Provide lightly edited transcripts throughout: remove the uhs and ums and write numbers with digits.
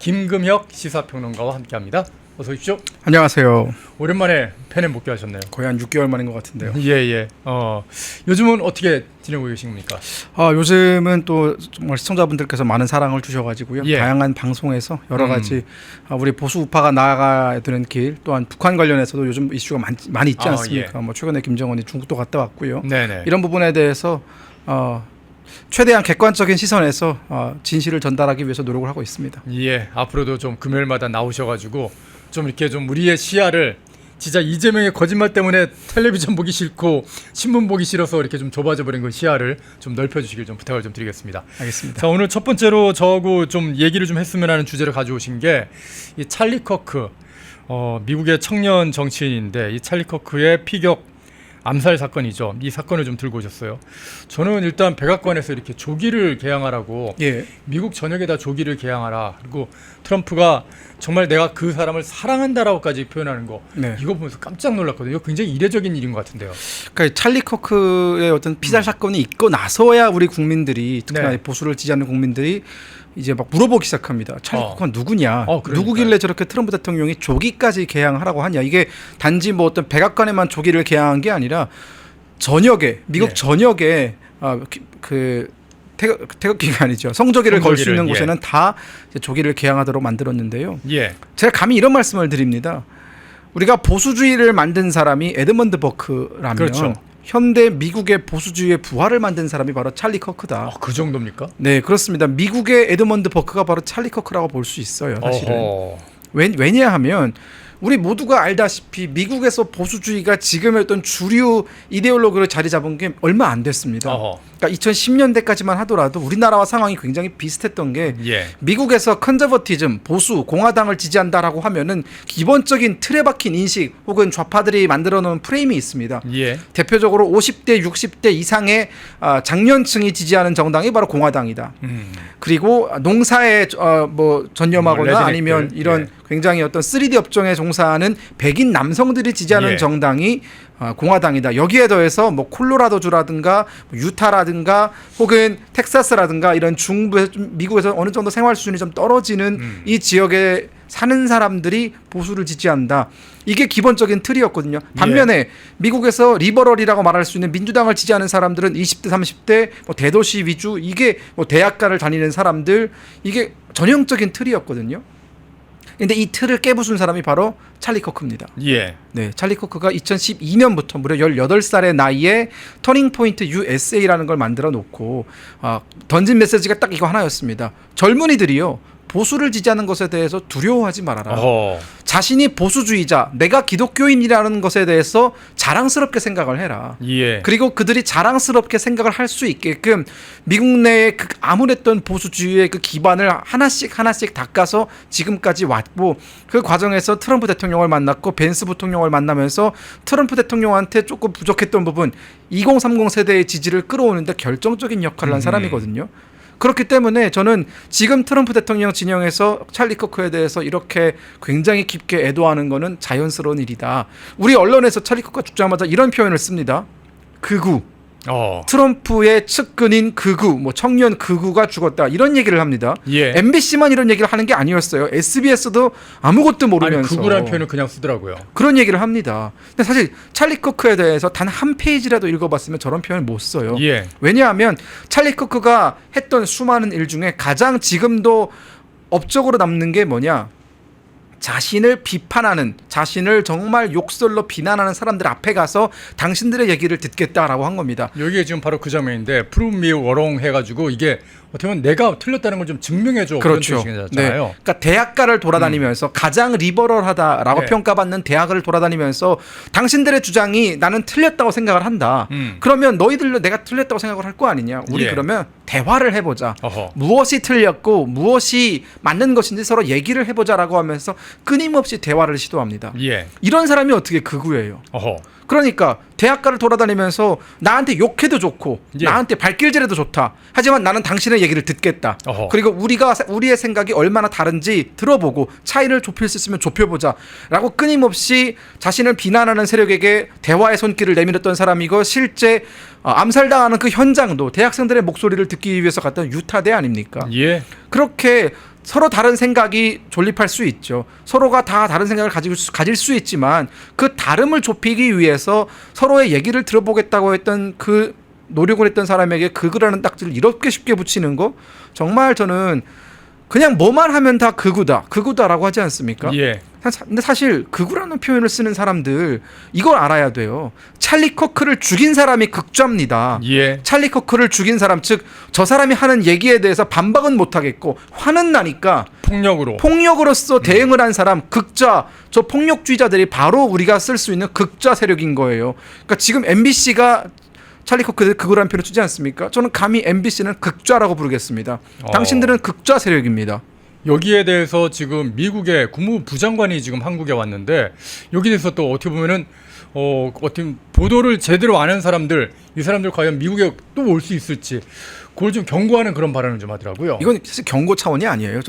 김금혁 시사평론가와 함께합니다. 어서 오십시오. 안녕하세요. 오랜만에 팬에 복귀하셨네요. 거의 한 6개월 만인 것 같은데요. 예. 요즘은 어떻게 지내고 계십니까? 요즘은 또 정말 시청자분들께서 많은 사랑을 주셔가지고요. 예. 다양한 방송에서 여러 가지 우리 보수 우파가 나아가야 되는 길, 또한 북한 관련해서도 요즘 이슈가 많이 있지 않습니까? 뭐 최근에 김정은이 중국도 갔다 왔고요. 네네. 이런 부분에 대해서 최대한 객관적인 시선에서 진실을 전달하기 위해서 노력을 하고 있습니다. 예, 앞으로도 좀 금요일마다 나오셔가지고 좀 이렇게 좀 우리의 시야를 진짜 이재명의 거짓말 때문에 텔레비전 보기 싫고 신문 보기 싫어서 이렇게 좀 좁아져 버린 그 시야를 좀 넓혀주시길 좀 부탁을 좀 드리겠습니다. 알겠습니다. 자, 오늘 첫 번째로 저하고 좀 얘기를 좀 했으면 하는 주제를 가져오신 게 이 찰리 커크, 미국의 청년 정치인인데 이 찰리 커크의 피격 암살 사건이죠. 이 사건을 좀 들고 오셨어요. 저는 일단 백악관에서 이렇게 조기를 개항하라고 미국 전역에다 조기를 개항하라. 그리고 트럼프가 정말 내가 그 사람을 사랑한다라고까지 표현하는 거 이거 보면서 깜짝 놀랐거든요. 굉장히 이례적인 일인 것 같은데요. 그러니까 찰리 커크의 어떤 피살 사건이 있고 나서야 우리 국민들이 특히나 보수를 지지하는 국민들이 이제 막 물어보기 시작합니다. 찰리 커크가 누구냐? 누구길래 저렇게 트럼프 대통령이 조기까지 개항하라고 하냐? 이게 단지 뭐 어떤 백악관에만 조기를 개항한 게 아니라 전역에 미국 전역에 태극기가 아니죠. 성조기를 걸 수 있는 곳에는 다 조기를 개항하도록 만들었는데요. 제가 감히 이런 말씀을 드립니다. 우리가 보수주의를 만든 사람이 에드먼드 버크라면 그렇죠. 현대 미국의 보수주의의 부활을 만든 사람이 바로 찰리 커크다. 그 정도입니까? 네, 그렇습니다. 미국의 에드먼드 버크가 바로 찰리 커크라고 볼 수 있어요. 사실은. 왜냐하면 우리 모두가 알다시피 미국에서 보수주의가 지금의 어떤 주류 이데올로기로 자리 잡은 게 얼마 안 됐습니다. 그러니까 2010년대까지만 하더라도 우리나라와 상황이 굉장히 비슷했던 게 미국에서 컨저버티즘, 보수, 공화당을 지지한다라고 하면은 기본적인 틀에 박힌 인식 혹은 좌파들이 만들어 놓은 프레임이 있습니다. 대표적으로 50대, 60대 이상의 장년층이 지지하는 정당이 바로 공화당이다. 그리고 농사에 전념하거나 아니면 이런 굉장히 어떤 3D 업종에 종사하는 백인 남성들이 지지하는 정당이 공화당이다. 여기에 더해서 뭐 콜로라도주라든가 유타라든가 혹은 텍사스라든가 이런 중부 미국에서 어느 정도 생활 수준이 좀 떨어지는 이 지역에 사는 사람들이 보수를 지지한다. 이게 기본적인 틀이었거든요. 반면에 미국에서 리버럴이라고 말할 수 있는 민주당을 지지하는 사람들은 20대, 30대 뭐 대도시 위주, 이게 뭐 대학가를 다니는 사람들, 이게 전형적인 틀이었거든요. 근데 이 틀을 깨부순 사람이 바로 찰리 커크입니다. 네, 찰리 커크가 2012년부터 무려 18살의 나이에 터닝 포인트 USA라는 걸 만들어 놓고 던진 메시지가 딱 이거 하나였습니다. 젊은이들이요, 보수를 지지하는 것에 대해서 두려워하지 말아라. 자신이 보수주의자, 내가 기독교인이라는 것에 대해서 자랑스럽게 생각을 해라. 그리고 그들이 자랑스럽게 생각을 할 수 있게끔 미국 내의 그 암울했던 보수주의의 그 기반을 하나씩 닦아서 지금까지 왔고, 그 과정에서 트럼프 대통령을 만났고 벤스 부통령을 만나면서 트럼프 대통령한테 조금 부족했던 부분 2030 세대의 지지를 끌어오는데 결정적인 역할을 한 사람이거든요. 그렇기 때문에 저는 지금 트럼프 대통령 진영에서 찰리 커크에 대해서 이렇게 굉장히 깊게 애도하는 것은 자연스러운 일이다. 우리 언론에서 찰리 커크가 죽자마자 이런 표현을 씁니다. 극우. 트럼프의 측근인 극우, 뭐 청년 극우가 죽었다, 이런 얘기를 합니다. MBC만 이런 얘기를 하는 게 아니었어요. SBS도 아무것도 모르면서 극우라는 표현을 그냥 쓰더라고요. 그런 얘기를 합니다. 근데 사실 찰리 커크에 대해서 단 한 페이지라도 읽어봤으면 저런 표현을 못 써요. 왜냐하면 찰리 커크가 했던 수많은 일 중에 가장 지금도 업적으로 남는 게 뭐냐, 자신을 비판하는, 자신을 정말 욕설로 비난하는 사람들 앞에 가서 당신들의 얘기를 듣겠다라고 한 겁니다. 여기에 지금 바로 그 장면인데 prove me wrong 해가지고 이게 어떻게 보면 내가 틀렸다는 걸 좀 증명해줘. 그렇죠. 그런 네. 그러니까 대학가를 돌아다니면서 가장 리버럴하다라고 평가받는 대학을 돌아다니면서 당신들의 주장이 나는 틀렸다고 생각을 한다. 그러면 너희들도 내가 틀렸다고 생각을 할 거 아니냐. 우리 그러면 대화를 해보자. 무엇이 틀렸고 무엇이 맞는 것인지 서로 얘기를 해보자라고 하면서 끊임없이 대화를 시도합니다. 이런 사람이 어떻게 극우예요? 그러니까 대학가를 돌아다니면서 나한테 욕해도 좋고 나한테 발길질해도 좋다. 하지만 나는 당신의 얘기를 듣겠다. 그리고 우리의 생각이 얼마나 다른지 들어보고 차이를 좁힐 수 있으면 좁혀보자 라고 끊임없이 자신을 비난하는 세력에게 대화의 손길을 내밀었던 사람이고, 실제 암살당하는 그 현장도 대학생들의 목소리를 듣기 위해서 갔던 유타대 아닙니까? 그렇게 서로 다른 생각이 존립할 수 있죠. 서로가 다 다른 생각을 가질 수 있지만 그 다름을 좁히기 위해서 서로의 얘기를 들어보겠다고 했던 그 노력을 했던 사람에게 극우라는 딱지를 이렇게 쉽게 붙이는 거 정말 저는 그냥 뭐만 하면 다 극우다라고 하지 않습니까? 예. 근데 사실 극우라는 표현을 쓰는 사람들 이걸 알아야 돼요. 찰리 커크를 죽인 사람이 극좌입니다. 예. 찰리 커크를 죽인 사람, 즉 저 사람이 하는 얘기에 대해서 반박은 못하겠고 화는 나니까 폭력으로서 대응을 한 사람 극좌, 저 폭력주의자들이 바로 우리가 쓸 수 있는 극좌 세력인 거예요. 그러니까 지금 MBC가 찰리 커크를 극우라는 표현을 쓰지 않습니까? 저는 감히 MBC는 극좌라고 부르겠습니다. 당신들은 극좌 세력입니다. 여기에 대해서 지금 미국의 국무부 부장관이 지금 한국에 왔는데 여기에 대해서 또 어떻게 보면은 어떻게 보도를 제대로 안 한 사람들, 이 사람들 과연 미국에 또 올 수 있을지 그걸 좀 경고하는 그런 발언을 좀 하더라고요. 이건 사실 경고 차원이 아니에요.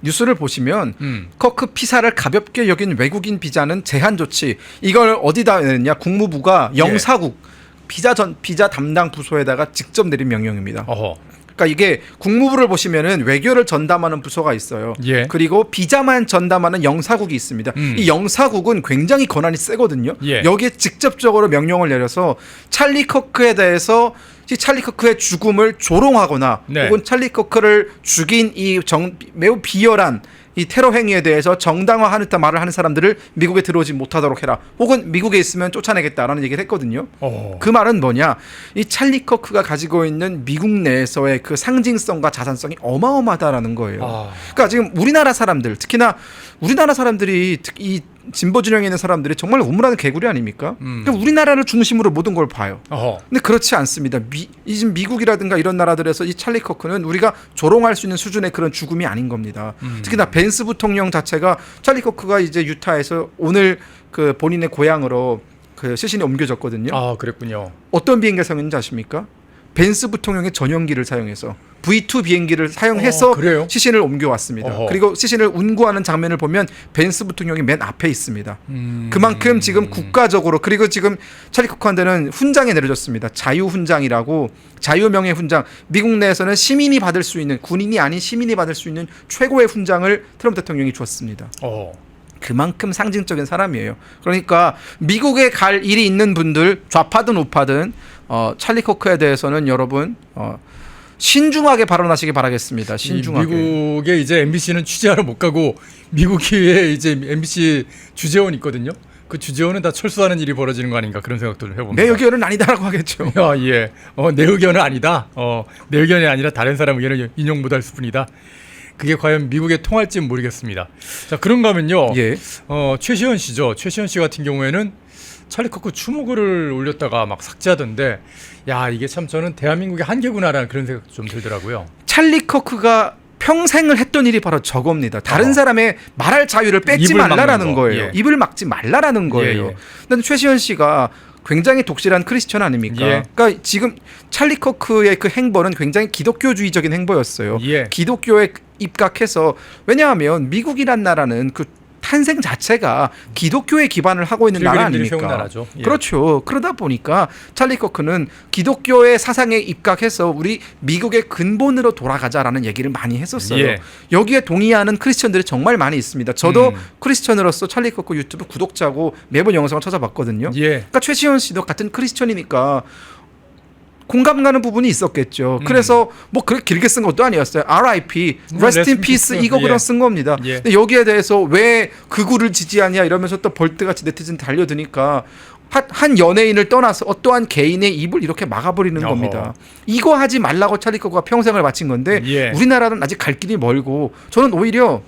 뉴스를 보시면 커크 피사를 가볍게 여긴 외국인 비자는 제한 조치. 이걸 어디다 내느냐? 국무부가 영사국 비자 담당 부서에다가 직접 내린 명령입니다. 그러니까 이게 국무부를 보시면은 외교를 전담하는 부서가 있어요. 예. 그리고 비자만 전담하는 영사국이 있습니다. 이 영사국은 굉장히 권한이 세거든요. 예. 여기에 직접적으로 명령을 내려서 찰리 커크에 대해서 찰리 커크의 죽음을 조롱하거나 혹은 찰리 커크를 죽인 이 매우 비열한 이 테러 행위에 대해서 정당화하는 듯한 말을 하는 사람들을 미국에 들어오지 못하도록 해라. 혹은 미국에 있으면 쫓아내겠다라는 얘기를 했거든요. 그 말은 뭐냐? 이 찰리 커크가 가지고 있는 미국 내에서의 그 상징성과 자산성이 어마어마하다라는 거예요. 그러니까 지금 우리나라 사람들, 특히나 우리나라 사람들이 이 진보 진영에 있는 사람들이 정말 우물하는 개구리 아닙니까? 그러니까 우리나라를 중심으로 모든 걸 봐요. 근데 그렇지 않습니다. 지금 미국이라든가 이런 나라들에서 이 찰리 커크는 우리가 조롱할 수 있는 수준의 그런 죽음이 아닌 겁니다. 특히나 벤스 부통령 자체가 찰리 커크가 이제 유타에서 오늘 그 본인의 고향으로 그 시신이 옮겨졌거든요. 그랬군요. 어떤 비행기를 사용했는지 아십니까? 벤스 부통령의 전용기를 사용해서 V2 비행기를 사용해서 시신을 옮겨왔습니다. 그리고 시신을 운구하는 장면을 보면 벤스 부통령이 맨 앞에 있습니다. 그만큼 지금 국가적으로 그리고 지금 찰리 커크한테는 훈장이 내려졌습니다. 자유훈장이라고 자유명예 훈장. 미국 내에서는 시민이 받을 수 있는 군인이 아닌 시민이 받을 수 있는 최고의 훈장을 트럼프 대통령이 줬습니다. 그만큼 상징적인 사람이에요. 그러니까 미국에 갈 일이 있는 분들 좌파든 우파든 찰리 커크에 대해서는 여러분 신중하게 발언하시기 바라겠습니다. 신중하게. 미국에 이제 MBC는 취재하러 못 가고 미국에 이제 MBC 주재원 있거든요. 그 주재원은 다 철수하는 일이 벌어지는 거 아닌가 그런 생각도 해봅니다. 내 의견은 아니다라고 하겠죠. 예. 내 의견은 아니다. 내 의견이 아니라 다른 사람 의견을 인용 못할 뿐이다. 그게 과연 미국에 통할지는 모르겠습니다. 자, 그런가 하면요. 최시현 씨죠. 최시현 씨 같은 경우에는 찰리 커크 추모글을 올렸다가 막 삭제하던데 야 이게 참 저는 대한민국의 한계구나라는 그런 생각 좀 들더라고요. 찰리 커크가 평생을 했던 일이 바로 저겁니다. 다른 사람의 말할 자유를 뺏지 말라라는 거예요. 입을 막지 말라라는 거예요. 근데 최시현 씨가 굉장히 독실한 크리스천 아닙니까? 그러니까 지금 찰리 커크의 그 행보는 굉장히 기독교주의적인 행보였어요. 기독교에 입각해서 왜냐하면 미국이란 나라는 그 탄생 자체가 기독교에 기반을 하고 있는 나라 아닙니까? 그렇죠. 그러다 보니까 찰리 커크는 기독교의 사상에 입각해서 우리 미국의 근본으로 돌아가자라는 얘기를 많이 했었어요. 여기에 동의하는 크리스천들이 정말 많이 있습니다. 저도 크리스천으로서 찰리 커크 유튜브 구독자고 매번 영상을 찾아봤거든요. 그러니까 최시현 씨도 같은 크리스천이니까 공감 가는 부분이 있었겠죠. 그래서 뭐 그렇게 길게 쓴 것도 아니었어요. RIP, Rest in Peace 이거 그냥 쓴 겁니다. 근데 여기에 대해서 왜 극우를 지지하냐 이러면서 또 벌떼같이 네티즌 달려드니까 한 연예인을 떠나서 어떠한 개인의 입을 이렇게 막아버리는 겁니다. 이거 하지 말라고 찰리 커크가 평생을 바친 건데 우리나라는 아직 갈 길이 멀고 저는 오히려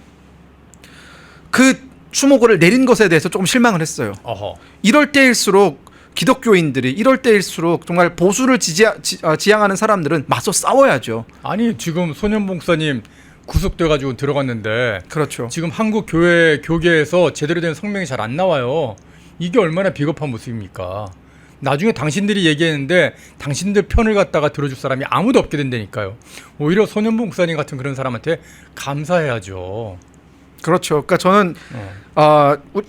그 추모글을 내린 것에 대해서 조금 실망을 했어요. 이럴 때일수록 기독교인들이 이럴 때일수록 정말 보수를 지향하는 사람들은 맞서 싸워야죠. 아니 지금 소년봉사님 구속돼가지고 들어갔는데 그렇죠. 지금 한국 교계에서 제대로 된 성명이 잘 안 나와요. 이게 얼마나 비겁한 모습입니까? 나중에 당신들이 얘기했는데 당신들 편을 갖다가 들어줄 사람이 아무도 없게 된다니까요. 오히려 소년봉사님 같은 그런 사람한테 감사해야죠. 그렇죠. 그러니까 저는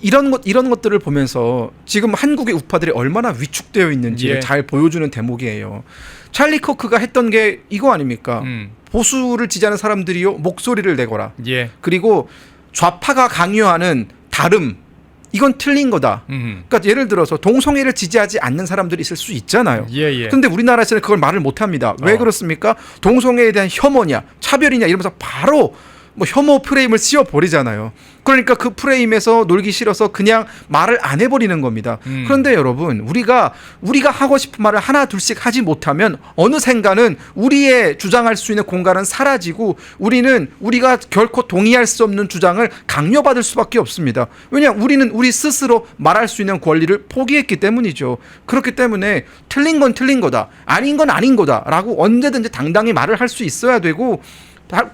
이런 것들을 보면서 지금 한국의 우파들이 얼마나 위축되어 있는지를 예. 잘 보여주는 대목이에요. 찰리 커크가 했던 게 이거 아닙니까? 보수를 지지하는 사람들이요 목소리를 내거라. 예. 그리고 좌파가 강요하는 다름 이건 틀린 거다. 그러니까 예를 들어서 동성애를 지지하지 않는 사람들이 있을 수 있잖아요. 예. 근데 우리나라에서는 그걸 말을 못 합니다. 왜 그렇습니까? 동성애에 대한 혐오냐, 차별이냐 이러면서 바로 뭐 혐오 프레임을 씌워 버리잖아요. 그러니까 그 프레임에서 놀기 싫어서 그냥 말을 안 해버리는 겁니다. 그런데 여러분 우리가 하고 싶은 말을 하나 둘씩 하지 못하면 어느샌가는 우리의 주장할 수 있는 공간은 사라지고 우리가 결코 동의할 수 없는 주장을 강요받을 수밖에 없습니다. 왜냐하면 우리는 우리 스스로 말할 수 있는 권리를 포기했기 때문이죠. 그렇기 때문에 틀린 건 틀린 거다, 아닌 건 아닌 거다라고 언제든지 당당히 말을 할 수 있어야 되고,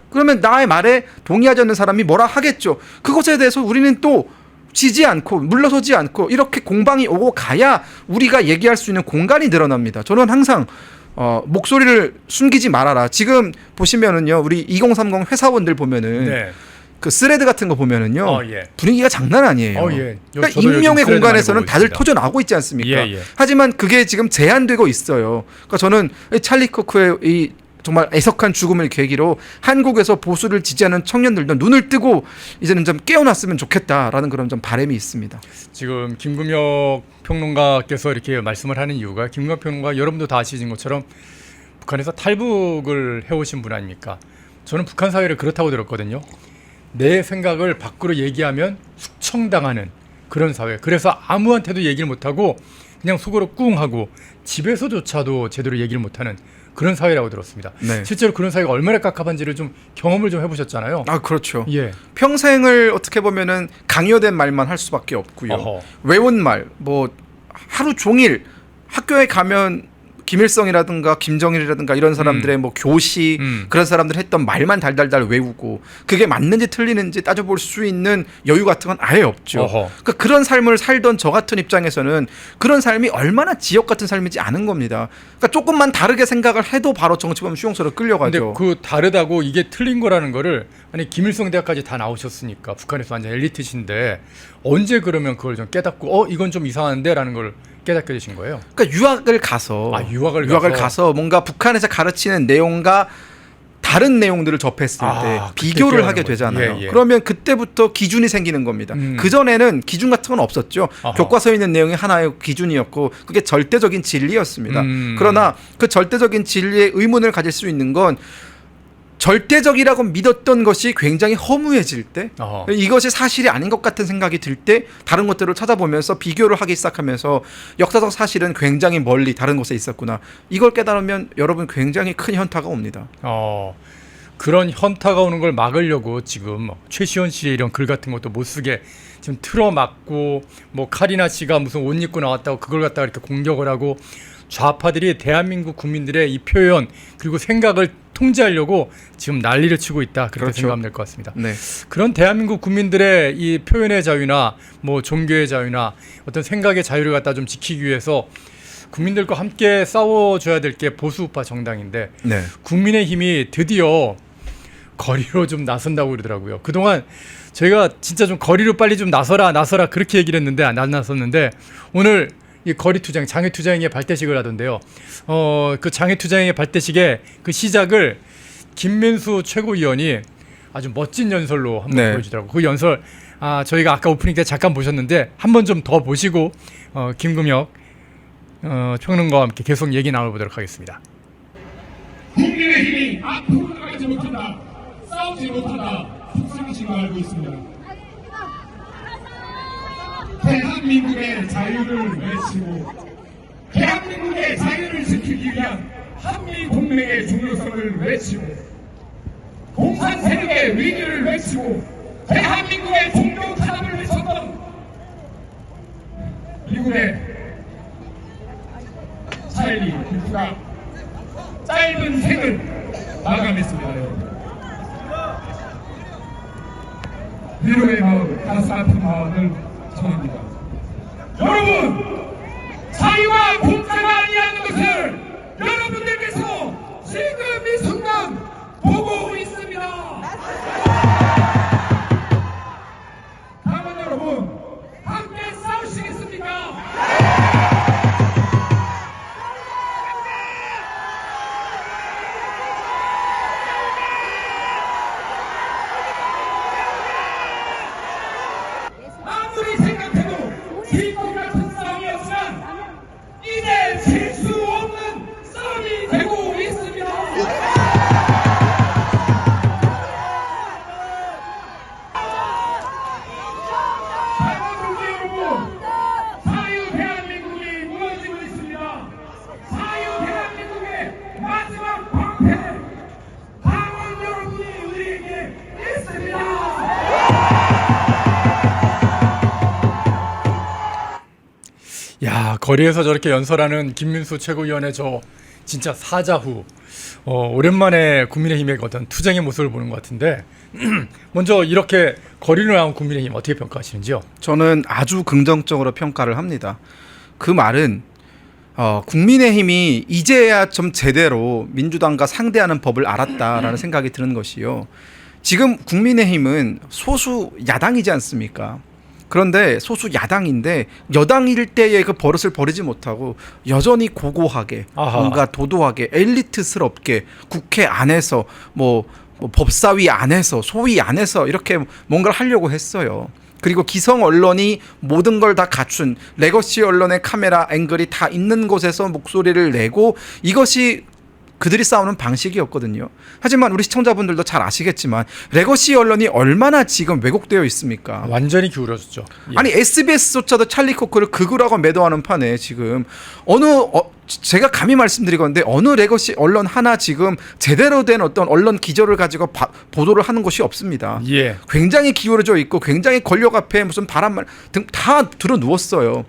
그러면 나의 말에 동의하지 않는 사람이 뭐라 하겠죠. 그것에 대해서 우리는 또 지지 않고 물러서지 않고 이렇게 공방이 오고 가야 우리가 얘기할 수 있는 공간이 늘어납니다. 저는 항상 목소리를 숨기지 말아라. 지금 보시면은요, 우리 2030 회사원들 보면은 네. 그 스레드 같은 거 보면은요, 예. 분위기가 장난 아니에요. 예. 그러니까 익명의 공간에서는 다들 있습니다. 터져 나오고 있지 않습니까? 예. 하지만 그게 지금 제한되고 있어요. 그러니까 저는 찰리 커크의 이 정말 애석한 죽음을 계기로 한국에서 보수를 지지하는 청년들도 눈을 뜨고 이제는 좀 깨어났으면 좋겠다라는 그런 좀 바람이 있습니다. 지금 김금혁 평론가께서 이렇게 말씀을 하는 이유가, 김금혁 평론가 여러분도 다 아시는 것처럼 북한에서 탈북을 해오신 분 아닙니까? 저는 북한 사회를 그렇다고 들었거든요. 내 생각을 밖으로 얘기하면 숙청당하는 그런 사회. 그래서 아무한테도 얘기를 못하고 그냥 속으로 꿍 하고 집에서조차도 제대로 얘기를 못하는 그런 사회라고 들었습니다. 네. 실제로 그런 사회가 얼마나 깝깝한지를 좀 경험을 좀 해보셨잖아요. 아, 그렇죠. 예. 평생을 어떻게 보면은 강요된 말만 할 수밖에 없고요. 어허. 외운 말, 뭐 하루 종일 학교에 가면 김일성이라든가 김정일이라든가 이런 사람들의 뭐 교시 그런 사람들 했던 말만 달달달 외우고 그게 맞는지 틀리는지 따져볼 수 있는 여유 같은 건 아예 없죠. 그러니까 그런 삶을 살던 저 같은 입장에서는 그런 삶이 얼마나 지옥 같은 삶이지 않은 겁니다. 그러니까 조금만 다르게 생각을 해도 바로 정치범 수용소로 끌려가죠. 근데 그 다르다고 이게 틀린 거라는 거를, 아니 김일성 대학까지 다 나오셨으니까 북한에서 완전 엘리트신데 언제 그러면 그걸 좀 깨닫고 이건 좀 이상한데라는 걸 깨닫게 되신 거예요? 그러니까 유학을 가서 유학을 가서 뭔가 북한에서 가르치는 내용과 다른 내용들을 접했을 때 비교를 하게 되잖아요. 예. 그러면 그때부터 기준이 생기는 겁니다. 그전에는 기준 같은 건 없었죠. 교과서에 있는 내용이 하나의 기준이었고 그게 절대적인 진리였습니다. 그러나 그 절대적인 진리에 의문을 가질 수 있는 건 절대적이라고 믿었던 것이 굉장히 허무해질 때, 이것이 사실이 아닌 것 같은 생각이 들 때 다른 것들을 찾아보면서 비교를 하기 시작하면서 역사적 사실은 굉장히 멀리 다른 곳에 있었구나, 이걸 깨달으면 여러분 굉장히 큰 현타가 옵니다. 그런 현타가 오는 걸 막으려고 지금 최시원 씨의 이런 글 같은 것도 못 쓰게 지금 틀어막고, 뭐 카리나 씨가 무슨 옷 입고 나왔다고 그걸 갖다가 이렇게 공격을 하고, 좌파들이 대한민국 국민들의 이 표현 그리고 생각을 통제하려고 지금 난리를 치고 있다, 그렇게 그렇죠. 생각하면 될 것 같습니다. 네. 그런 대한민국 국민들의 이 표현의 자유나 뭐 종교의 자유나 어떤 생각의 자유를 갖다 좀 지키기 위해서 국민들과 함께 싸워줘야 될 게 보수우파 정당인데, 네. 국민의힘이 드디어 거리로 좀 나선다고 그러더라고요. 그동안 저희가 진짜 좀 거리로 빨리 좀 나서라 그렇게 얘기를 했는데 안 나섰는데, 오늘 이 거리투쟁, 장애투쟁의 발대식을 하던데요. 그 장애투쟁의 발대식의 그 시작을 김민수 최고위원이 아주 멋진 연설로 한번 보여주더라고요. 그 연설 저희가 아까 오프닝 때 잠깐 보셨는데 한번 좀 더 보시고 김금혁 평론가와 함께 계속 얘기 나눠보도록 하겠습니다. 국민의힘이 앞으로 나가지 못한다, 싸우지 못한다, 속상하신 거 알고 있습니다. 대한민국의 자유를 외치고 대한민국의 자유를 지키기 위한 한미동맹의 중요성을 외치고 공산 세력의 위기를 외치고 대한민국의 종교 탄압을 외쳤던 미국의 찰리 커크가 짧은 생을 마감했습니다. 위로의 마음, 가슴 아픈 마음을 전합니다. 여러분, 자유와 공짜가 아니라는 것을 여러분들께서 지금 이 순간 보고 있습니다. 야, 거리에서 저렇게 연설하는 김민수 최고위원의 저 진짜 사자후. 오랜만에 국민의힘의 어떤 투쟁의 모습을 보는 것 같은데 먼저 이렇게 거리를 나온 국민의힘 어떻게 평가하시는지요? 저는 아주 긍정적으로 평가를 합니다. 그 말은 국민의힘이 이제야 좀 제대로 민주당과 상대하는 법을 알았다라는 생각이 드는 것이요. 지금 국민의힘은 소수 야당이지 않습니까? 그런데 소수 야당인데 여당일 때의 그 버릇을 버리지 못하고 여전히 고고하게 뭔가 도도하게 엘리트스럽게 국회 안에서 뭐 법사위 안에서 소위 안에서 이렇게 뭔가를 하려고 했어요. 그리고 기성 언론이 모든 걸 다 갖춘 레거시 언론의 카메라 앵글이 다 있는 곳에서 목소리를 내고 이것이 그들이 싸우는 방식이었거든요. 하지만 우리 시청자분들도 잘 아시겠지만 레거시 언론이 얼마나 지금 왜곡되어 있습니까? 완전히 기울어졌죠. 예. 아니 SBS조차도 찰리 코크를 극우라고 매도하는 판에 지금 제가 감히 말씀드리건데 어느 레거시 언론 하나 지금 제대로 된 어떤 언론 기조를 가지고 보도를 하는 곳이 없습니다. 예. 굉장히 기울어져 있고 굉장히 권력 앞에 무슨 바람말 등 다 들어 누웠어요.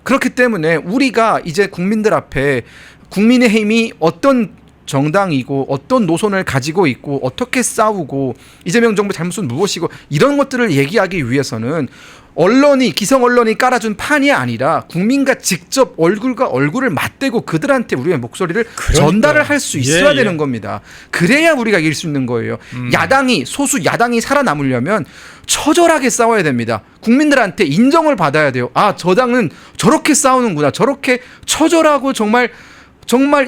그렇기 때문에 우리가 이제 국민들 앞에 국민의힘이 어떤 정당이고 어떤 노선을 가지고 있고 어떻게 싸우고 이재명 정부 잘못은 무엇이고 이런 것들을 얘기하기 위해서는 언론이 기성 언론이 깔아준 판이 아니라 국민과 직접 얼굴과 얼굴을 맞대고 그들한테 우리의 목소리를 전달을 할 수 있어야 되는 겁니다. 그래야 우리가 이길 수 있는 거예요. 야당이 소수 야당이 살아남으려면 처절하게 싸워야 됩니다. 국민들한테 인정을 받아야 돼요. 아, 저 당은 저렇게 싸우는구나. 저렇게 처절하고 정말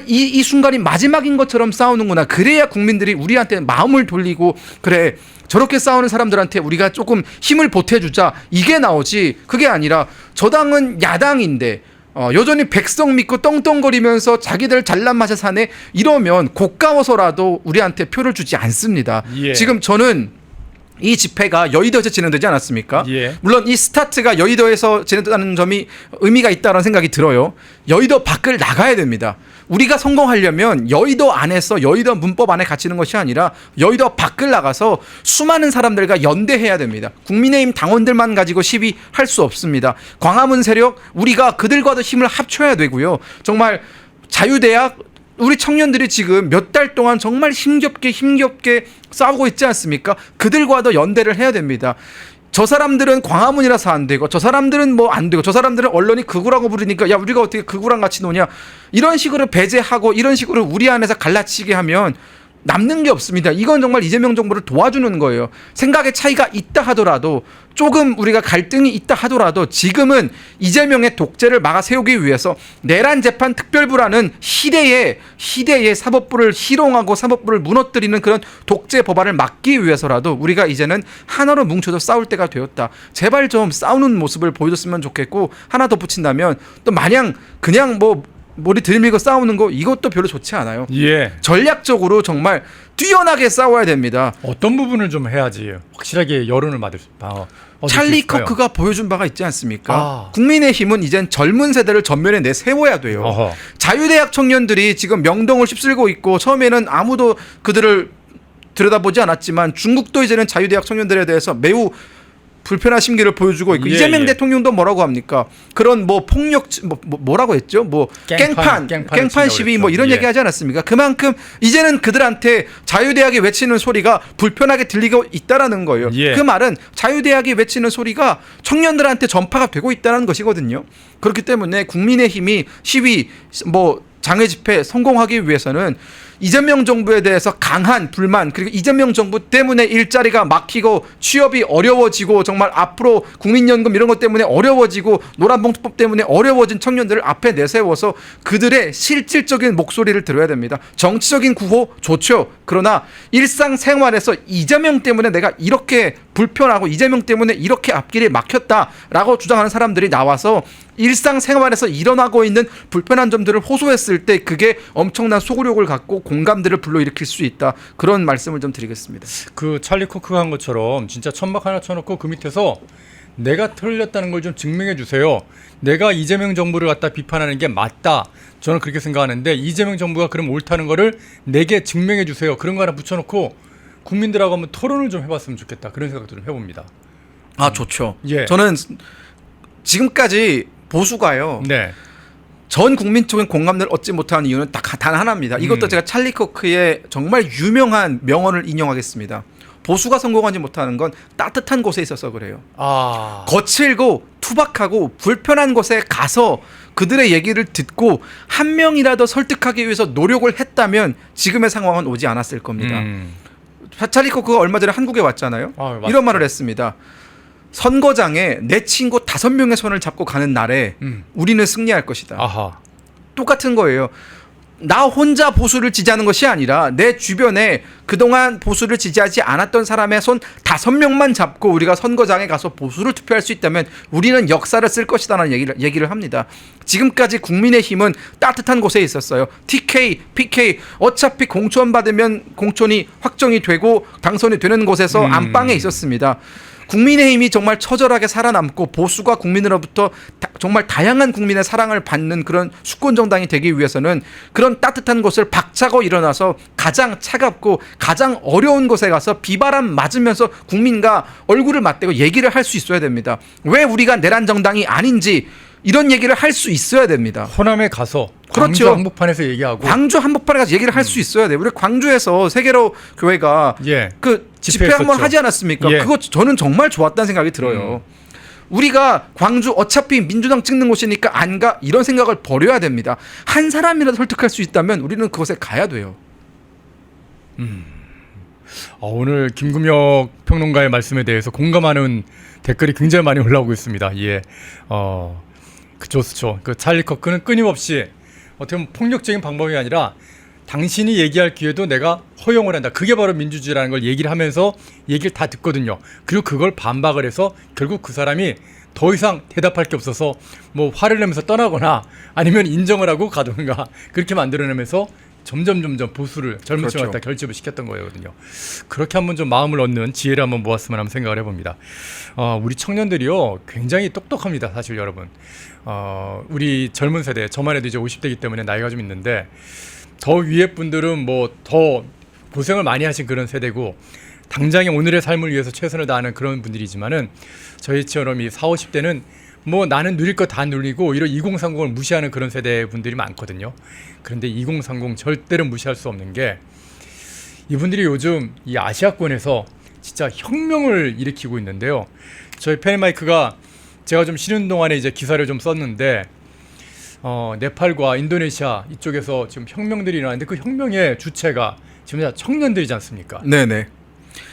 이 순간이 마지막인 것처럼 싸우는구나. 그래야 국민들이 우리한테 마음을 돌리고 그래 저렇게 싸우는 사람들한테 우리가 조금 힘을 보태주자 이게 나오지. 그게 아니라 저 당은 야당인데 여전히 백성 믿고 떵떵거리면서 자기들 잘난 맛에 사네 이러면 고가워서라도 우리한테 표를 주지 않습니다. 예. 지금 저는 이 집회가 여의도에서 진행되지 않았습니까? 예. 물론 이 스타트가 여의도에서 진행되는 점이 의미가 있다는 생각이 들어요. 여의도 밖을 나가야 됩니다. 우리가 성공하려면 여의도 안에서 여의도 문법 안에 갇히는 것이 아니라 여의도 밖을 나가서 수많은 사람들과 연대해야 됩니다. 국민의힘 당원들만 가지고 시위할 수 없습니다. 광화문 세력 우리가 그들과도 힘을 합쳐야 되고요. 정말 자유대학 우리 청년들이 지금 몇 달 동안 정말 힘겹게 싸우고 있지 않습니까? 그들과도 연대를 해야 됩니다. 저 사람들은 광화문이라서 안 되고 저 사람들은 뭐 안 되고 저 사람들은 언론이 극우라고 부르니까 야 우리가 어떻게 극우랑 같이 노냐 이런 식으로 배제하고 이런 식으로 우리 안에서 갈라치게 하면 남는 게 없습니다. 이건 정말 이재명 정부를 도와주는 거예요. 생각의 차이가 있다 하더라도 조금 우리가 갈등이 있다 하더라도 지금은 이재명의 독재를 막아 세우기 위해서 내란 재판 특별부라는 희대의 사법부를 희롱하고 사법부를 무너뜨리는 그런 독재 법안을 막기 위해서라도 우리가 이제는 하나로 뭉쳐서 싸울 때가 되었다. 제발 좀 싸우는 모습을 보여줬으면 좋겠고 하나 더 붙인다면 또 마냥 그냥 머리 들밀고 싸우는 거 이것도 별로 좋지 않아요. 예. 전략적으로 정말 뛰어나게 싸워야 됩니다. 어떤 부분을 좀 해야지 확실하게 여론을 얻을 수 찰리 있을까요? 커크가 보여준 바가 있지 않습니까? 아. 국민의힘은 이젠 젊은 세대를 전면에 내세워야 돼요. 어허. 자유대학 청년들이 지금 명동을 휩쓸고 있고 처음에는 아무도 그들을 들여다보지 않았지만 중국도 이제는 자유대학 청년들에 대해서 매우 불편한 심기를 보여주고 있고 이재명 대통령도 뭐라고 합니까? 그런 폭력 뭐라고 했죠? 깽판 시위 이런 얘기하지 않았습니까? 그만큼 이제는 그들한테 자유대학이 외치는 소리가 불편하게 들리고 있다라는 거예요. 예. 그 말은 자유대학이 외치는 소리가 청년들한테 전파가 되고 있다는 것이거든요. 그렇기 때문에 국민의힘이 시위 장외 집회 성공하기 위해서는 이재명 정부에 대해서 강한 불만 그리고 이재명 정부 때문에 일자리가 막히고 취업이 어려워지고 정말 앞으로 국민연금 이런 것 때문에 어려워지고 노란봉투법 때문에 어려워진 청년들을 앞에 내세워서 그들의 실질적인 목소리를 들어야 됩니다. 정치적인 구호 좋죠. 그러나 일상생활에서 이재명 때문에 내가 이렇게 불편하고 이재명 때문에 이렇게 앞길이 막혔다라고 주장하는 사람들이 나와서 일상생활에서 일어나고 있는 불편한 점들을 호소했을 때 그게 엄청난 소구력을 갖고 공감들을 불러일으킬 수 있다. 그런 말씀을 좀 드리겠습니다. 그 찰리 코크가 한 것처럼 진짜 천막 하나 쳐놓고 그 밑에서 내가 틀렸다는 걸 좀 증명해 주세요. 내가 이재명 정부를 갖다 비판하는 게 맞다. 저는 그렇게 생각하는데 이재명 정부가 그럼 옳다는 거를 내게 증명해 주세요. 그런 거 하나 붙여놓고 국민들하고 한번 토론을 좀 해봤으면 좋겠다. 그런 생각도 좀 해봅니다. 아 좋죠. 예. 저는 지금까지 보수가요. 네. 전 국민적인 공감대를 얻지 못하는 이유는 단 하나입니다. 이것도 제가 찰리 커크의 정말 유명한 명언을 인용하겠습니다. 보수가 성공하지 못하는 건 따뜻한 곳에 있어서 그래요. 아. 거칠고 투박하고 불편한 곳에 가서 그들의 얘기를 듣고 한 명이라도 설득하기 위해서 노력을 했다면 지금의 상황은 오지 않았을 겁니다. 찰리 커크가 얼마 전에 한국에 왔잖아요. 이런 말을 했습니다. 선거장에 내 친구 5명의 손을 잡고 가는 날에 우리는 승리할 것이다. 아하. 똑같은 거예요. 나 혼자 보수를 지지하는 것이 아니라 내 주변에 그동안 보수를 지지하지 않았던 사람의 손 5명만 잡고 우리가 선거장에 가서 보수를 투표할 수 있다면 우리는 역사를 쓸 것이다라는 얘기를 합니다. 지금까지 국민의힘은 따뜻한 곳에 있었어요. TK, PK 어차피 공천 받으면 공천이 확정이 되고 당선이 되는 곳에서 안방에 있었습니다. 국민의힘이 정말 처절하게 살아남고 보수가 국민으로부터 정말 다양한 국민의 사랑을 받는 그런 수권 정당이 되기 위해서는 그런 따뜻한 곳을 박차고 일어나서 가장 차갑고 가장 어려운 곳에 가서 비바람 맞으면서 국민과 얼굴을 맞대고 얘기를 할 수 있어야 됩니다. 왜 우리가 내란 정당이 아닌지 이런 얘기를 할 수 있어야 됩니다. 호남에 가서 그렇죠. 광주 한복판에서 얘기하고 광주 한복판에 가서 얘기를 할 수 있어야 돼요. 우리 광주에서 세계로 교회가 예. 그 집회 한번 하지 않았습니까? 예. 그거 저는 정말 좋았다는 생각이 들어요. 우리가 광주 어차피 민주당 찍는 곳이니까 안 가 이런 생각을 버려야 됩니다. 한 사람이라도 설득할 수 있다면 우리는 그곳에 가야 돼요. 오늘 김금혁 평론가의 말씀에 대해서 공감하는 댓글이 굉장히 많이 올라오고 있습니다. 예. 그렇죠. 그 찰리 커크는 끊임없이 어떻게 보면 폭력적인 방법이 아니라 당신이 얘기할 기회도 내가 허용을 한다. 그게 바로 민주주의라는 걸 얘기를 하면서 얘기를 다 듣거든요. 그리고 그걸 반박을 해서 결국 그 사람이 더 이상 대답할 게 없어서 뭐 화를 내면서 떠나거나 아니면 인정을 하고 가든가 그렇게 만들어내면서 점점 보수를 젊은 층을 갖다 결집을 시켰던 거거든요. 그렇게 한번 좀 마음을 얻는 지혜를 한번 모았으면 하는 생각을 해봅니다. 우리 청년들이요 굉장히 똑똑합니다. 사실 여러분. 우리 젊은 세대, 저만 해도 이제 50대이기 때문에 나이가 좀 있는데 더 위에 분들은 뭐 더 고생을 많이 하신 그런 세대고 당장의 오늘의 삶을 위해서 최선을 다하는 그런 분들이지만은 저희처럼 이 40, 50대는 뭐 나는 누릴 거 다 누리고 이런 2030을 무시하는 그런 세대 분들이 많거든요. 그런데 2030 절대로 무시할 수 없는 게 이분들이 요즘 이 아시아권에서 진짜 혁명을 일으키고 있는데요. 저희 펜마이크가 제가 좀 쉬는 동안에 이제 기사를 좀 썼는데 네팔과 인도네시아 이쪽에서 지금 혁명들이 일어나는데 그 혁명의 주체가 지금 다 청년들이지 않습니까? 네네.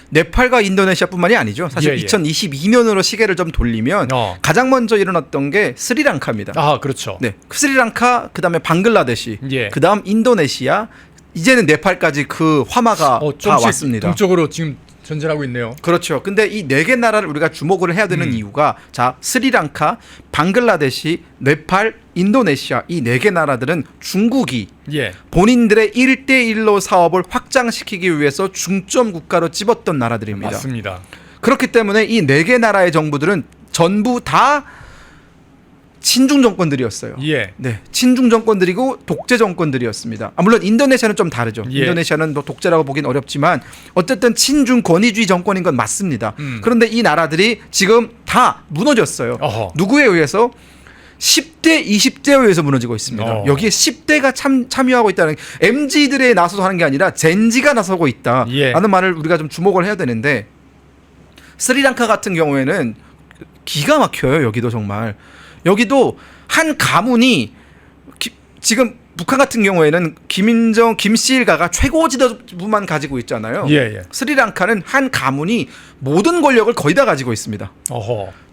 네팔과 인도네시아뿐만이 아니죠. 사실 2022년으로 시계를 좀 돌리면 가장 먼저 일어났던 게 스리랑카입니다. 아, 그렇죠. 네, 스리랑카, 그다음에 방글라데시, 그다음 인도네시아, 이제는 네팔까지 그 화마가 다 왔습니다. 동쪽으로 지금 전진하고 있네요. 그렇죠. 근데 이 4개 나라를 우리가 주목을 해야 되는 이유가 자, 스리랑카, 방글라데시, 네팔, 인도네시아 이 4개 나라들은 중국이 본인들의 1대1로 사업을 확장시키기 위해서 중점 국가로 집었던 나라들입니다. 맞습니다. 그렇기 때문에 이 4개 나라의 정부들은 전부 다 친중 정권들이었어요. 네, 친중 정권들이고 독재 정권들이었습니다. 물론 인도네시아는 좀 다르죠. 인도네시아는 뭐 독재라고 보긴 어렵지만 어쨌든 친중 권위주의 정권인 건 맞습니다. 그런데 이 나라들이 지금 다 무너졌어요. 누구에 의해서? 10대, 20대에 의해서 무너지고 있습니다. 여기에 10대가 참여하고 있다는 MZ들에 나서서 하는 게 아니라 젠지가 나서고 있다라는 말을 우리가 좀 주목을 해야 되는데 스리랑카 같은 경우에는 기가 막혀요. 여기도 정말. 여기도 한 가문이 지금 북한 같은 경우에는 김씨 일가가 최고 지도부만 가지고 있잖아요. 스리랑카는 한 가문이 모든 권력을 거의 다 가지고 있습니다.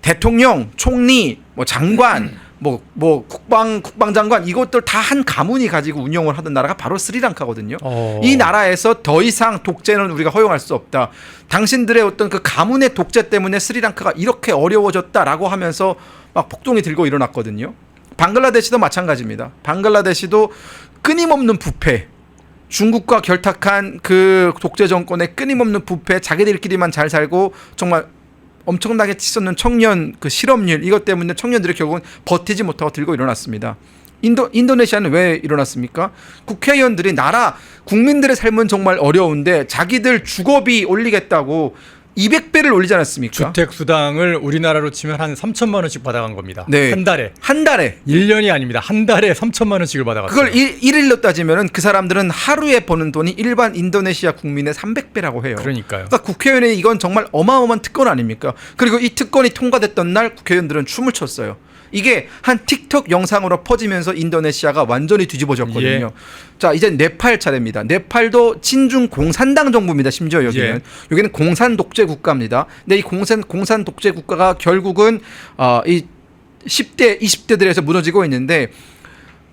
대통령, 총리, 뭐 장관, 뭐 국방장관 이것들 다 한 가문이 가지고 운영을 하던 나라가 바로 스리랑카거든요. 이 나라에서 더 이상 독재는 우리가 허용할 수 없다. 당신들의 어떤 그 가문의 독재 때문에 스리랑카가 이렇게 어려워졌다라고 하면서 막 폭동이 들고 일어났거든요. 방글라데시도 마찬가지입니다. 방글라데시도 끊임없는 부패, 중국과 결탁한 그 독재 정권의 끊임없는 부패, 자기들끼리만 잘 살고 정말 엄청나게 치솟는 청년 그 실업률 이것 때문에 청년들이 결국은 버티지 못하고 들고 일어났습니다. 인도네시아는 왜 일어났습니까? 국회의원들이 국민들의 삶은 정말 어려운데 자기들 주거비 올리겠다고 200배를 올리지 않았습니까? 주택 수당을 우리나라로 치면 한 3천만 원씩 받아간 겁니다. 네. 한 달에. 한 달에. 1년이 아닙니다. 한 달에 3천만 원씩을 받아갔어요. 그걸 일일로 따지면은 그 사람들은 하루에 버는 돈이 일반 인도네시아 국민의 300배라고 해요. 그러니까요. 그러니까 국회의원의 이건 정말 어마어마한 특권 아닙니까? 그리고 이 특권이 통과됐던 날 국회의원들은 춤을 췄어요. 이게 한 틱톡 영상으로 퍼지면서 인도네시아가 완전히 뒤집어졌거든요. 예. 자, 이제 네팔 차례입니다. 네팔도 친중 공산당 정부입니다. 심지어 여기는. 예. 여기는 공산 독재 국가입니다. 근데 이 공산 독재 국가가 결국은 이 10대, 20대들에서 무너지고 있는데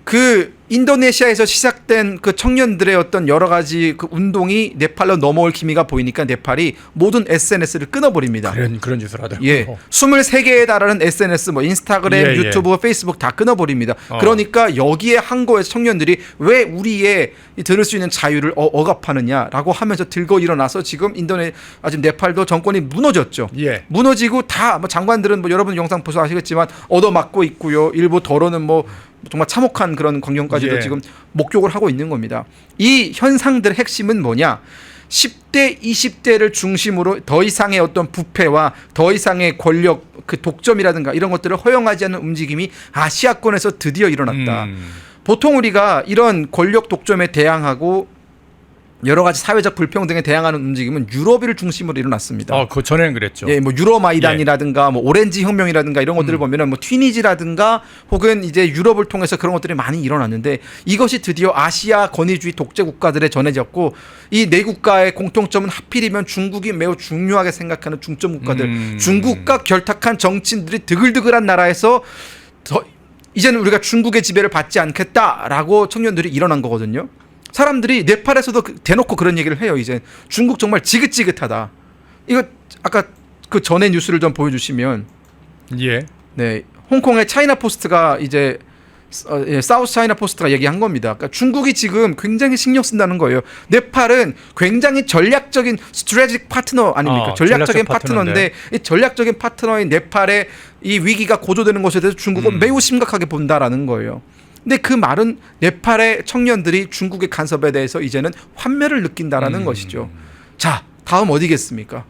그 인도네시아에서 시작된 그 청년들의 어떤 여러 가지 그 운동이 네팔로 넘어올 기미가 보이니까 네팔이 모든 SNS를 끊어버립니다. 그런 짓을 하더라고요. 예, 23개에 달하는 SNS, 뭐 인스타그램, 예, 예. 유튜브, 페이스북 다 끊어버립니다. 그러니까 여기에 한국에서 청년들이 왜 우리의 들을 수 있는 자유를 억압하느냐라고 하면서 들고 일어나서 지금 지금 네팔도 정권이 무너졌죠. 예. 무너지고 다 뭐 장관들은 뭐 여러분 영상 보셔 아시겠지만 얻어맞고 있고요. 일부 더러는 뭐 정말 참혹한 그런 광경까지도 예. 지금 목격을 하고 있는 겁니다. 이 현상들의 핵심은 뭐냐? 10대, 20대를 중심으로 더 이상의 어떤 부패와 더 이상의 권력, 그 독점이라든가 이런 것들을 허용하지 않는 움직임이 아시아권에서 드디어 일어났다. 보통 우리가 이런 권력 독점에 대항하고 여러 가지 사회적 불평등에 대항하는 움직임은 유럽을 중심으로 일어났습니다. 그 전에는 그랬죠. 예, 뭐 유로마이단이라든가 뭐 오렌지 혁명이라든가 이런 것들을 보면은 뭐 튀니지라든가 혹은 이제 유럽을 통해서 그런 것들이 많이 일어났는데 이것이 드디어 아시아 권위주의 독재 국가들에 전해졌고 이 네 국가의 공통점은 하필이면 중국이 매우 중요하게 생각하는 중점 국가들, 중국과 결탁한 정치인들이 드글드글한 나라에서 이제는 우리가 중국의 지배를 받지 않겠다라고 청년들이 일어난 거거든요. 사람들이 네팔에서도 대놓고 그런 얘기를 해요. 이제 중국 정말 지긋지긋하다. 이거 아까 그 전에 뉴스를 좀 보여주시면, 예. 네, 홍콩의 차이나 포스트가 이제 사우스 차이나 포스트가 얘기한 겁니다. 그러니까 중국이 지금 굉장히 신경 쓴다는 거예요. 네팔은 굉장히 전략적인 스트레지c 파트너 아닙니까? 전략적인 파트너인데 이 전략적인 파트너인 네팔의 이 위기가 고조되는 것에 대해서 중국은 매우 심각하게 본다라는 거예요. 근데 그 말은 네팔의 청년들이 중국의 간섭에 대해서 이제는 환멸을 느낀다라는 것이죠. 자, 다음 어디겠습니까?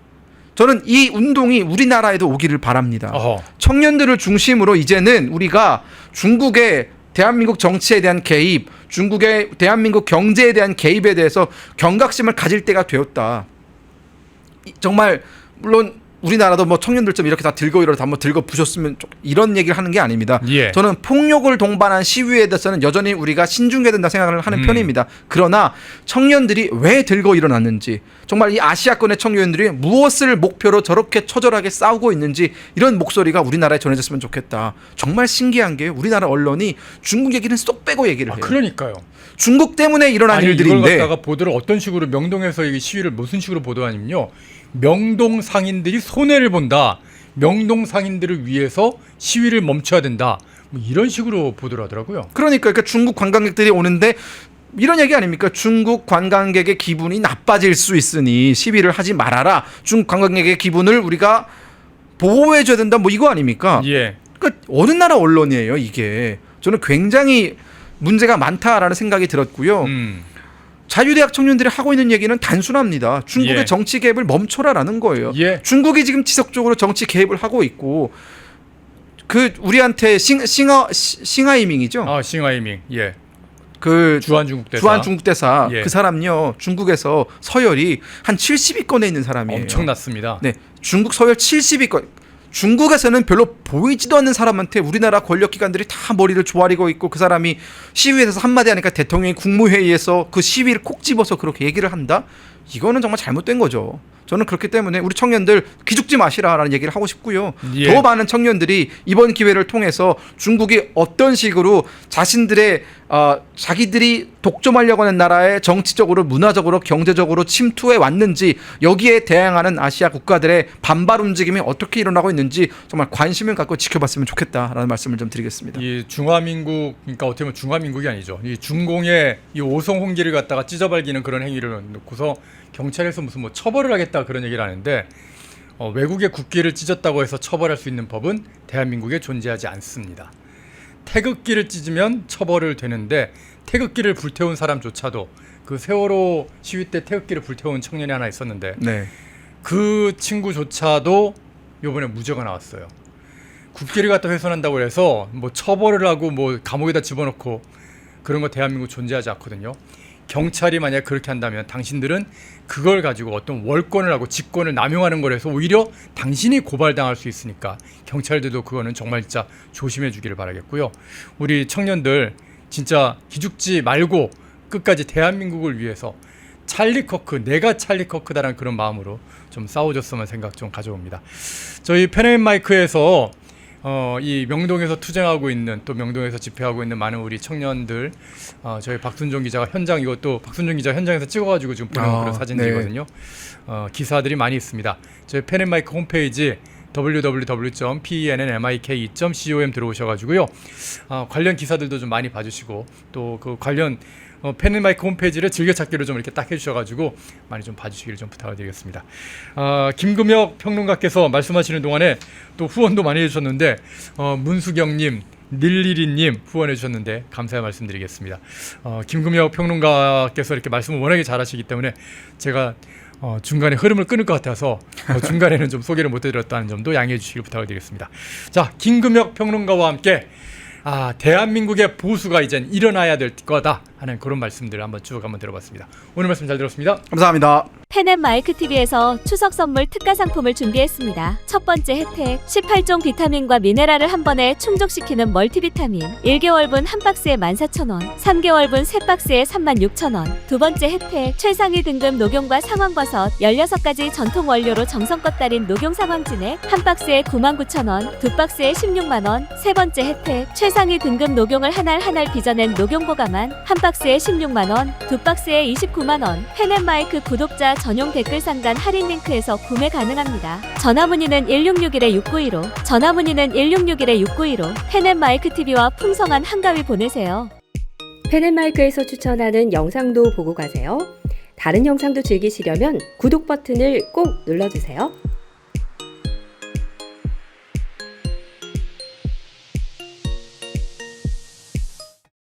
저는 이 운동이 우리나라에도 오기를 바랍니다. 청년들을 중심으로 이제는 우리가 중국의 대한민국 정치에 대한 개입, 중국의 대한민국 경제에 대한 개입에 대해서 경각심을 가질 때가 되었다. 정말 물론 우리나라도 뭐 청년들 좀 이렇게 다 들고 일어나 한번 들고 부셨으면 이런 얘기를 하는 게 아닙니다. 예. 저는 폭력을 동반한 시위에 대해서는 여전히 우리가 신중해야 된다 생각을 하는 편입니다. 그러나 청년들이 왜 들고 일어났는지, 정말 이 아시아권의 청년들이 무엇을 목표로 저렇게 처절하게 싸우고 있는지 이런 목소리가 우리나라에 전해졌으면 좋겠다. 정말 신기한 게 우리나라 언론이 중국 얘기는 쏙 빼고 얘기를 해요. 그러니까요. 중국 때문에 일어난 일들인데 이걸 갖다가 보도를 어떤 식으로 명동에서 이 시위를 무슨 식으로 보도하냐면요. 명동 상인들이 손해를 본다. 명동 상인들을 위해서 시위를 멈춰야 된다. 뭐 이런 식으로 보도를 하더라고요. 그러니까 중국 관광객들이 오는데 이런 얘기 아닙니까? 중국 관광객의 기분이 나빠질 수 있으니 시위를 하지 말아라. 중국 관광객의 기분을 우리가 보호해줘야 된다. 뭐 이거 아닙니까? 예. 그러니까 어느 나라 언론이에요, 이게. 저는 굉장히 문제가 많다라는 생각이 들었고요. 자유대학 청년들이 하고 있는 얘기는 단순합니다. 중국의 예. 정치 개입을 멈춰라라는 거예요. 예. 중국이 지금 지속적으로 정치 개입을 하고 있고 그 우리한테 싱하이밍이죠. 싱하이밍. 예. 그 주한 중국 대사. 주한 중국 대사. 예. 그 사람요. 중국에서 서열이 한 70위권에 있는 사람이에요. 엄청났습니다. 네. 중국 서열 70위권. 중국에서는 별로 보이지도 않는 사람한테 우리나라 권력기관들이 다 머리를 조아리고 있고 그 사람이 시위에서 한마디 하니까 대통령이 국무회의에서 그 시위를 콕 집어서 그렇게 얘기를 한다? 이거는 정말 잘못된 거죠. 저는 그렇기 때문에 우리 청년들 기죽지 마시라라는 얘기를 하고 싶고요. 예. 더 많은 청년들이 이번 기회를 통해서 중국이 어떤 식으로 자신들의 자기들이 독점하려고 하는 나라에 정치적으로, 문화적으로, 경제적으로 침투해 왔는지 여기에 대항하는 아시아 국가들의 반발 움직임이 어떻게 일어나고 있는지 정말 관심을 갖고 지켜봤으면 좋겠다라는 말씀을 좀 드리겠습니다. 이 중화민국, 그러니까 어떻게 보면 중화민국이 아니죠. 이 중공의 이 오송홍기를 갖다가 찢어발기는 그런 행위를 놓고서 경찰에서 무슨 뭐 처벌을 하겠다 그런 얘기를 하는데 외국의 국기를 찢었다고 해서 처벌할 수 있는 법은 대한민국에 존재하지 않습니다. 태극기를 찢으면 처벌을 되는데 태극기를 불태운 사람조차도 그 세월호 시위 때 태극기를 불태운 청년이 하나 있었는데 네. 그 친구조차도 이번에 무죄가 나왔어요. 국기를 갖다 훼손한다고 해서 뭐 처벌을 하고 뭐 감옥에다 집어넣고 그런 거 대한민국 존재하지 않거든요. 경찰이 만약 그렇게 한다면 당신들은 그걸 가지고 어떤 월권을 하고 직권을 남용하는 거라서 오히려 당신이 고발당할 수 있으니까 경찰들도 그거는 정말 진짜 조심해 주기를 바라겠고요. 우리 청년들 진짜 기죽지 말고 끝까지 대한민국을 위해서 찰리 커크, 내가 찰리 커크다라는 그런 마음으로 좀 싸워줬으면 생각 좀 가져옵니다. 저희 펜앤마이크에서 이 명동에서 투쟁하고 있는, 또 명동에서 집회하고 있는 많은 우리 청년들, 저희 박순종 기자가 현장, 이것도 박순종 기자 현장에서 찍어가지고 지금 보내온 그런 사진들이거든요. 기사들이 많이 있습니다. 저희 펜앤마이크 홈페이지 www.pennmik.com 들어오셔가지고요. 관련 기사들도 좀 많이 봐주시고, 또 그 관련 펜앤마이크 홈페이지를 즐겨찾기로 좀 이렇게 딱 해주셔가지고 많이 좀 봐주시기를 좀 부탁을 드리겠습니다. 김금혁 평론가께서 말씀하시는 동안에 또 후원도 많이 해주셨는데 문수경님, 닐리리님 후원해 주셨는데 감사의 말씀드리겠습니다. 김금혁 평론가께서 이렇게 말씀을 워낙에 잘하시기 때문에 제가 중간에 흐름을 끊을 것 같아서 중간에는 좀 소개를 못 해드렸다는 점도 양해해 주시길 부탁을 드리겠습니다. 자, 김금혁 평론가와 함께 대한민국의 보수가 이젠 일어나야 될 거다 하는 그런 말씀들을 한번 쭉 한번 들어봤습니다. 오늘 말씀 잘 들었습니다. 감사합니다. 펜앤마이크 TV에서 추석 선물 특가 상품을 준비했습니다. 첫 번째 혜택, 18종 비타민과 미네랄을 한 번에 충족시키는 멀티비타민 1개월분 한 박스에 14,000원, 3개월분 3박스에 36,000원. 두 번째 혜택, 최상위 등급 녹용과 상황버섯 16가지 전통 원료로 정성껏 달인 녹용 상황진에 한 박스에 99,000원, 두 박스에 16만원. 세 번째 혜택, 최상위 등급 녹용을 한 알 한 알 빚어낸 녹용보가만 한 박스에 16만원, 두 박스에 29만원. 펜앤마이크 구독자 전용 댓글 상단 할인 링크에서 구매 가능합니다. 전화문의는 1661-6915, 전화문의는 1661-6915. 펜앤마이크 TV와 풍성한 한가위 보내세요. 펜앤마이크에서 추천하는 영상도 보고 가세요. 다른 영상도 즐기시려면 구독 버튼을 꼭 눌러주세요.